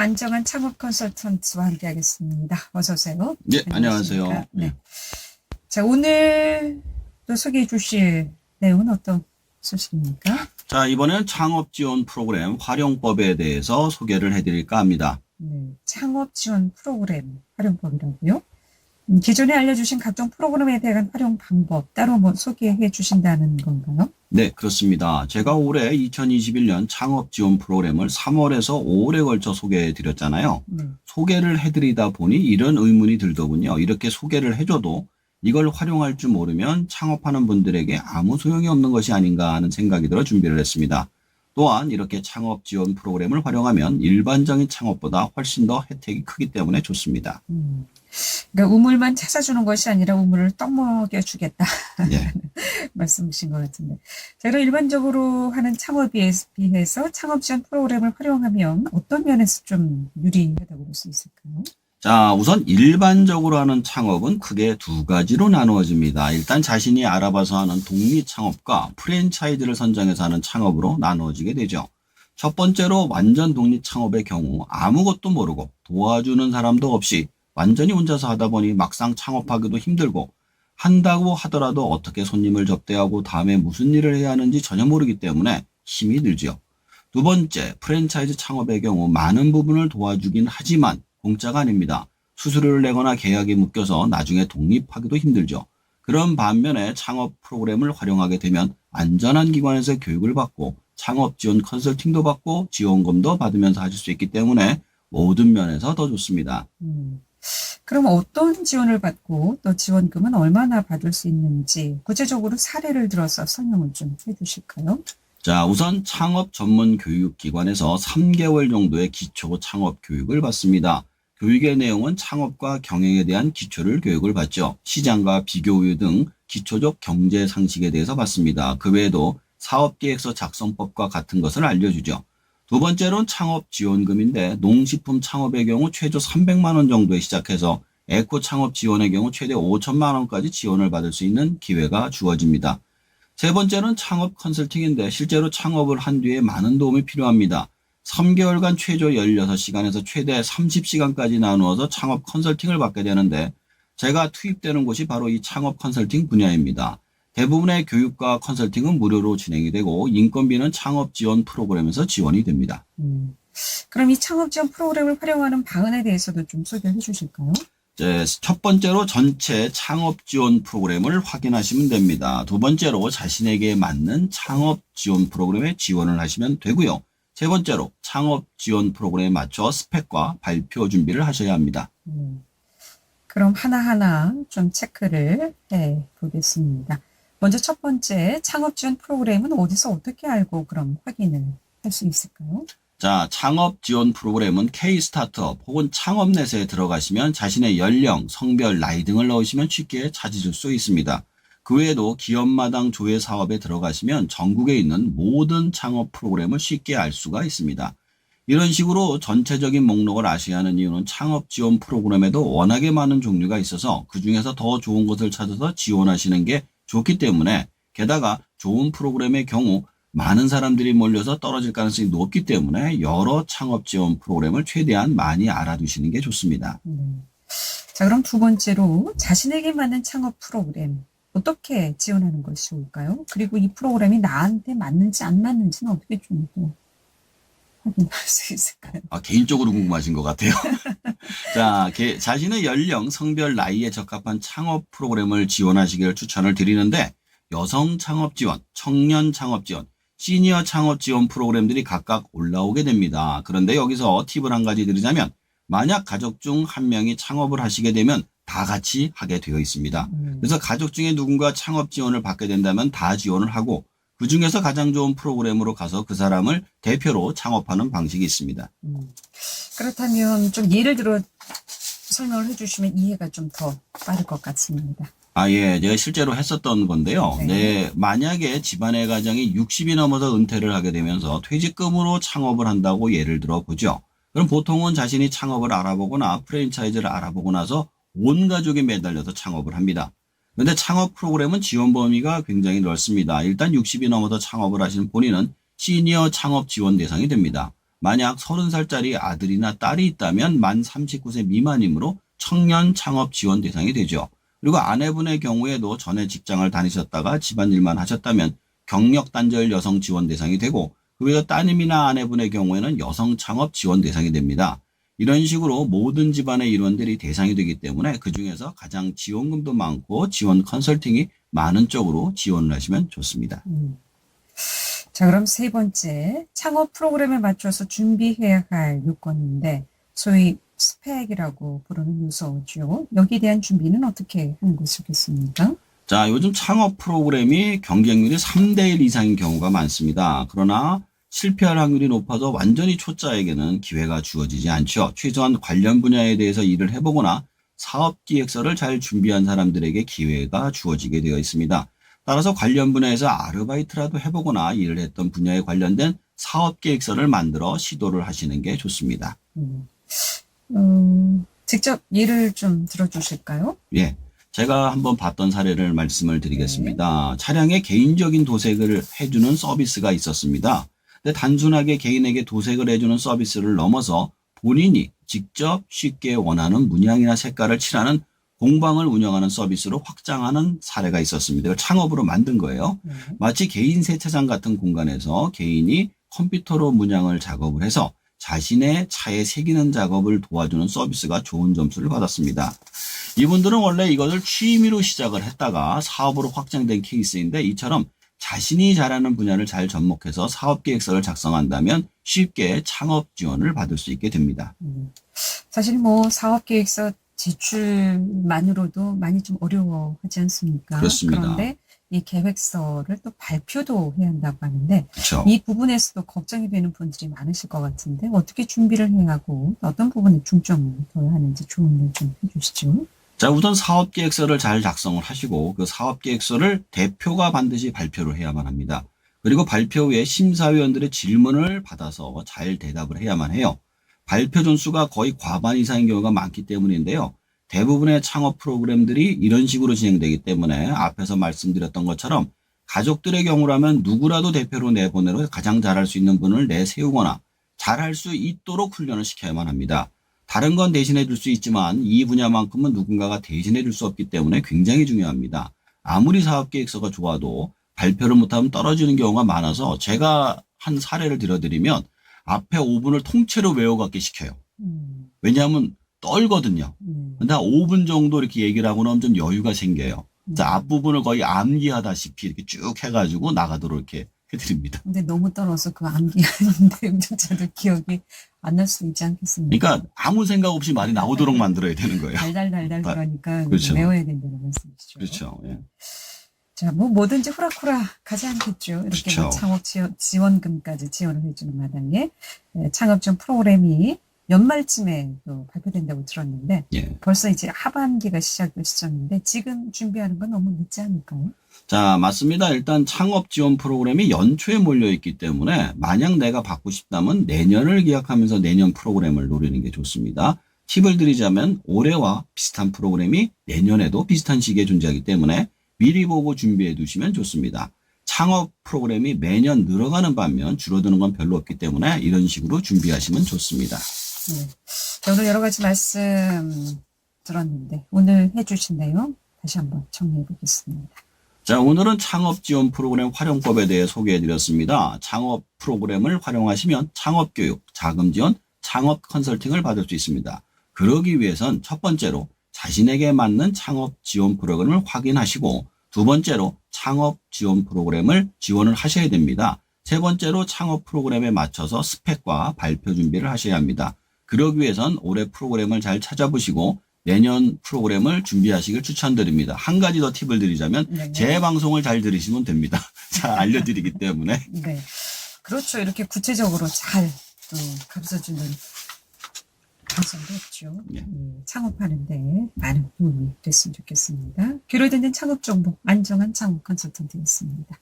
안정환 창업 컨설턴트와 함께하겠습니다. 어서 오세요. 네, 안녕하십니까? 안녕하세요. 네. 자, 오늘 또 소개해 주실 내용은 어떤 소식입니까? 자, 이번엔 창업 지원 프로그램 활용법에 대해서 소개를 해드릴까 합니다. 네, 창업 지원 프로그램 활용법이라고요? 기존에 알려주신 각종 프로그램에 대한 활용 방법 따로 뭐 소개해 주신다는 건가요? 네, 그렇습니다. 제가 올해 2021년 창업 지원 프로그램을 3월에서 5월에 걸쳐 소개해 드렸잖아요. 네. 소개를 해드리다 보니 이런 의문이 들더군요. 이렇게 소개를 해줘도 이걸 활용할 줄 모르면 창업하는 분들에게 아무 소용이 없는 것이 아닌가 하는 생각이 들어 준비를 했습니다. 또한 이렇게 창업 지원 프로그램을 활용하면 일반적인 창업보다 훨씬 더 혜택이 크기 때문에 좋습니다. 그러니까 우물만 찾아주는 것이 아니라 우물을 떡먹여 주겠다. 예. 말씀이신 것 같은데. 자, 그럼 일반적으로 하는 창업에 비해서 창업 지원 프로그램을 활용하면 어떤 면에서 좀 유리하다고 볼 수 있을까요? 자, 우선 일반적으로 하는 창업은 크게 두 가지로 나누어집니다. 일단 자신이 알아봐서 하는 독립 창업과 프랜차이즈를 선정해서 하는 창업으로 나누어지게 되죠. 첫 번째로 완전 독립 창업의 경우 아무것도 모르고 도와주는 사람도 없이 완전히 혼자서 하다 보니 막상 창업하기도 힘들고 한다고 하더라도 어떻게 손님을 접대하고 다음에 무슨 일을 해야 하는지 전혀 모르기 때문에 힘이 들지요. 두 번째, 프랜차이즈 창업의 경우 많은 부분을 도와주긴 하지만 공짜가 아닙니다. 수수료를 내거나 계약에 묶여서 나중에 독립하기도 힘들죠. 그런 반면에 창업 프로그램을 활용하게 되면 안전한 기관에서 교육을 받고 창업 지원 컨설팅도 받고 지원금도 받으면서 하실 수 있기 때문에 모든 면에서 더 좋습니다. 그럼 어떤 지원을 받고 또 지원금은 얼마나 받을 수 있는지 구체적으로 사례를 들어서 설명을 좀 해주실까요? 자, 우선 창업 전문 교육기관에서 3개월 정도의 기초 창업 교육을 받습니다. 교육의 내용은 창업과 경영에 대한 기초를 교육을 받죠. 시장과 비교 우유 등 기초적 경제 상식에 대해서 받습니다. 그 외에도 사업계획서 작성법과 같은 것을 알려주죠. 두 번째로는 창업 지원금인데 농식품 창업의 경우 최저 300만 원 정도에 시작해서 에코 창업 지원의 경우 최대 5천만 원까지 지원을 받을 수 있는 기회가 주어집니다. 세 번째는 창업 컨설팅인데 실제로 창업을 한 뒤에 많은 도움이 필요합니다. 3개월간 최저 16시간에서 최대 30시간까지 나누어서 창업 컨설팅을 받게 되는데 제가 투입되는 곳이 바로 이 창업 컨설팅 분야입니다. 대부분의 교육과 컨설팅은 무료로 진행이 되고 인건비는 창업 지원 프로그램에서 지원이 됩니다. 그럼 이 창업 지원 프로그램을 활용하는 방안에 대해서도 좀 소개해 주실까요? 첫 번째로 전체 창업 지원 프로그램을 확인하시면 됩니다. 두 번째로 자신에게 맞는 창업 지원 프로그램에 지원을 하시면 되고요. 세 번째로 창업 지원 프로그램에 맞춰 스펙과 발표 준비를 하셔야 합니다. 그럼 하나하나 좀 체크를 해 보겠습니다. 먼저 첫 번째, 창업 지원 프로그램은 어디서 어떻게 알고 그럼 확인을 할 수 있을까요? 자, 창업 지원 프로그램은 K-스타트업 혹은 창업넷에 들어가시면 자신의 연령, 성별, 나이 등을 넣으시면 쉽게 찾으실 수 있습니다. 그 외에도 기업마당 조회 사업에 들어가시면 전국에 있는 모든 창업 프로그램을 쉽게 알 수가 있습니다. 이런 식으로 전체적인 목록을 아셔야 하는 이유는 창업 지원 프로그램에도 워낙에 많은 종류가 있어서 그중에서 더 좋은 것을 찾아서 지원하시는 게 좋기 때문에 게다가 좋은 프로그램의 경우 많은 사람들이 몰려서 떨어질 가능성이 높기 때문에 여러 창업 지원 프로그램을 최대한 많이 알아두시는 게 좋습니다. 자, 그럼 두 번째로 자신에게 맞는 창업 프로그램 어떻게 지원하는 것이 좋을까요? 그리고 이 프로그램이 나한테 맞는지 안 맞는지는 어떻게 좀 또 확인할 수 있을까요? 개인적으로 궁금하신 것 같아요. 자, 자신의 연령, 성별, 나이에 적합한 창업 프로그램을 지원하시기를 추천을 드리는데 여성 창업 지원, 청년 창업 지원, 시니어 창업 지원 프로그램들이 각각 올라오게 됩니다. 그런데 여기서 팁을 한 가지 드리자면 만약 가족 중 한 명이 창업을 하시게 되면 다 같이 하게 되어 있습니다. 그래서 가족 중에 누군가 창업 지원을 받게 된다면 다 지원을 하고 그 중에서 가장 좋은 프로그램으로 가서 그 사람을 대표로 창업하는 방식이 있습니다. 그렇다면 좀 예를 들어 설명을 해주시면 이해가 좀 더 빠를 것 같습니다. 예, 제가 실제로 했었던 건데요. 네, 만약에 집안의 가정이 60이 넘어서 은퇴를 하게 되면서 퇴직금으로 창업을 한다고 예를 들어 보죠. 그럼 보통은 자신이 창업을 알아보거나 프랜차이즈를 알아보고 나서 온 가족이 매달려서 창업을 합니다. 그런데 창업 프로그램은 지원 범위가 굉장히 넓습니다. 일단 60이 넘어서 창업을 하시는 본인은 시니어 창업 지원 대상이 됩니다. 만약 30살짜리 아들이나 딸이 있다면 만 39세 미만이므로 청년 창업 지원 대상이 되죠. 그리고 아내분의 경우에도 전에 직장을 다니셨다가 집안일만 하셨다면 경력 단절 여성 지원 대상이 되고, 그 외에 따님이나 아내분의 경우에는 여성 창업 지원 대상이 됩니다. 이런 식으로 모든 집안의 일원들이 대상이 되기 때문에 그중에서 가장 지원금도 많고 지원 컨설팅이 많은 쪽으로 지원을 하시면 좋습니다. 자, 그럼 세 번째, 창업 프로그램에 맞춰서 준비해야 할 요건인데, 소위 스펙이라고 부르는 요소죠. 여기에 대한 준비는 어떻게 하는 것이 좋겠습니까? 자, 요즘 창업 프로그램이 경쟁률이 3대1 이상인 경우가 많습니다. 그러나 실패할 확률이 높아서 완전히 초짜에게는 기회가 주어지지 않죠. 최소한 관련 분야에 대해서 일을 해보거나 사업기획서를 잘 준비한 사람들에게 기회가 주어지게 되어 있습니다. 따라서 관련 분야에서 아르바이트라도 해보거나 일을 했던 분야에 관련된 사업계획서를 만들어 시도를 하시는 게 좋습니다. 직접 예를 좀 들어주실까요? 예. 제가 한번 봤던 사례를 말씀을 드리겠습니다. 차량에 개인적인 도색을 해주는 서비스가 있었습니다. 근데 단순하게 개인에게 도색을 해주는 서비스를 넘어서 본인이 직접 쉽게 원하는 문양이나 색깔을 칠하는 공방을 운영하는 서비스로 확장하는 사례가 있었습니다. 이걸 창업으로 만든 거예요. 마치 개인 세차장 같은 공간에서 개인이 컴퓨터로 문양을 작업을 해서 자신의 차에 새기는 작업을 도와주는 서비스가 좋은 점수를 받았습니다. 이분들은 원래 이것을 취미로 시작을 했다가 사업으로 확장된 케이스인데, 이처럼 자신이 잘하는 분야를 잘 접목해서 사업계획서를 작성한다면 쉽게 창업 지원을 받을 수 있게 됩니다. 사실 사업계획서 제출만으로도 많이 좀 어려워하지 않습니까? 그렇습니다. 그런데 이 계획서를 또 발표도 해야 한다고 하는데, 그렇죠. 이 부분에서도 걱정이 되는 분들이 많으실 것 같은데, 어떻게 준비를 해야 하고 어떤 부분에 중점을 둬야 하는지 조언을 좀 해주시죠. 자, 우선 사업계획서를 잘 작성을 하시고 그 사업계획서를 대표가 반드시 발표를 해야만 합니다. 그리고 발표 후에 심사위원들의 질문을 받아서 잘 대답을 해야만 해요. 발표 전수가 거의 과반 이상인 경우가 많기 때문인데요. 대부분의 창업 프로그램들이 이런 식으로 진행되기 때문에 앞에서 말씀드렸던 것처럼 가족들의 경우라면 누구라도 대표로 내보내로 가장 잘할 수 있는 분을 내세우거나 잘할 수 있도록 훈련을 시켜야만 합니다. 다른 건 대신해 줄 수 있지만 이 분야만큼은 누군가가 대신해 줄 수 없기 때문에 굉장히 중요합니다. 아무리 사업계획서가 좋아도 발표를 못하면 떨어지는 경우가 많아서 제가 한 사례를 들어드리면 앞에 5분을 통째로 외워갖게 시켜요. 왜냐하면 떨거든요. 근데 한 5분 정도 이렇게 얘기를 하고 나면 좀 여유가 생겨요. 자, 앞부분을 거의 암기하다시피 이렇게 쭉 해가지고 나가도록 이렇게 해드립니다. 근데 너무 떨어서 그 암기하는 내용조차도 기억이 안 날 수도 있지 않겠습니까? 그러니까 아무 생각 없이 말이 나오도록 만들어야 되는 거예요. 달달달달 그러니까 그렇죠. 외워야 된다는 말씀이시죠. 그렇죠. 예. 자, 뭐든지 후락후락 가지 않겠죠. 이렇게 그렇죠. 창업 지원금까지 지원을 해주는 마당에 창업 지원 프로그램이 연말쯤에 또 발표된다고 들었는데, 예. 벌써 이제 하반기가 시작될 시점인데 지금 준비하는 건 너무 늦지 않을까요? 자, 맞습니다. 일단 창업 지원 프로그램이 연초에 몰려있기 때문에 만약 내가 받고 싶다면 내년을 기약하면서 내년 프로그램을 노리는 게 좋습니다. 팁을 드리자면 올해와 비슷한 프로그램이 내년에도 비슷한 시기에 존재하기 때문에 미리 보고 준비해 두시면 좋습니다. 창업 프로그램이 매년 늘어가는 반면 줄어드는 건 별로 없기 때문에 이런 식으로 준비하시면 좋습니다. 네. 자, 오늘 여러 가지 말씀 들었는데 오늘 해주신 내용 다시 한번 정리해 보겠습니다. 자, 오늘은 창업 지원 프로그램 활용법에 대해 소개해 드렸습니다. 창업 프로그램을 활용하시면 창업 교육, 자금 지원, 창업 컨설팅을 받을 수 있습니다. 그러기 위해선 첫 번째로 자신에게 맞는 창업 지원 프로그램을 확인하시고, 두 번째로 창업 지원 프로그램을 지원을 하셔야 됩니다. 세 번째로 창업 프로그램에 맞춰서 스펙과 발표 준비를 하셔야 합니다. 그러기 위해선 올해 프로그램을 잘 찾아보시고 내년 프로그램을 준비하시길 추천드립니다. 한 가지 더 팁을 드리자면 네. 제 방송을 잘 들으시면 됩니다. 잘 알려드리기 때문에. 네. 그렇죠. 이렇게 구체적으로 잘 또 가르쳐주는 방송도 했죠. 네. 창업하는데 많은 도움이 됐으면 좋겠습니다. 귀로 듣는 창업 정보 안정한 창업 컨설턴트였습니다.